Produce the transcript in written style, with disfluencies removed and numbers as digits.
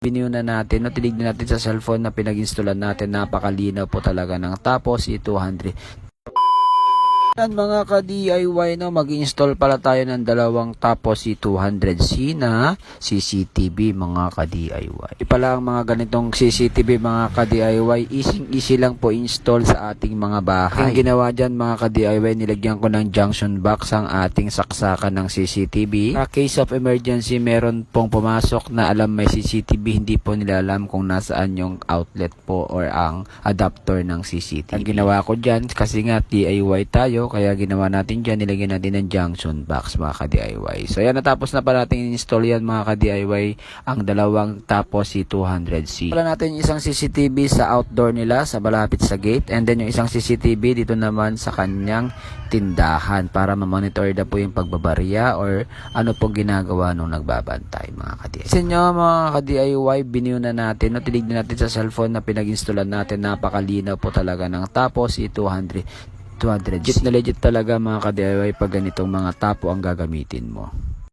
Binyo na natin, no, tinignan natin sa cellphone na pinag-installan natin, napakalinaw po talaga ng Tapos E200. Yan mga ka-DIY, no, mag-install pala tayo ng dalawang Tapos E200C na CCTV mga ka-DIY. Pala ang mga ganitong CCTV mga ka-DIY, easy lang po install sa ating mga bahay. Ang ginawa dyan mga ka-DIY, nilagyan ko ng junction box ang ating saksakan ng CCTV. Sa case of emergency, meron pong pumasok na alam may CCTV, hindi po nila alam kung nasaan yung outlet po or ang adapter ng CCTV. Ang ginawa ko dyan, kasi nga DIY tayo, kaya ginawa natin dyan, nilagyan natin ng junction box mga ka-DIY. So yan, natapos na pa natin install yan mga ka-DIY, ang dalawang Tapos E200C. Wala natin yung isang CCTV sa outdoor nila, sa malapit sa gate, and then yung isang CCTV dito naman sa kanyang tindahan para ma-monitor na po yung pagbabarya or ano pong ginagawa nung nagbabantay mga ka-DIY. Sa inyo mga ka-DIY, binyo na natin, no, tinignan natin sa cellphone na pinag-installan natin, napakalinaw po talaga ng Tapos E200. Legit na legit talaga mga ka-DIY pag ganitong mga tapo ang gagamitin mo.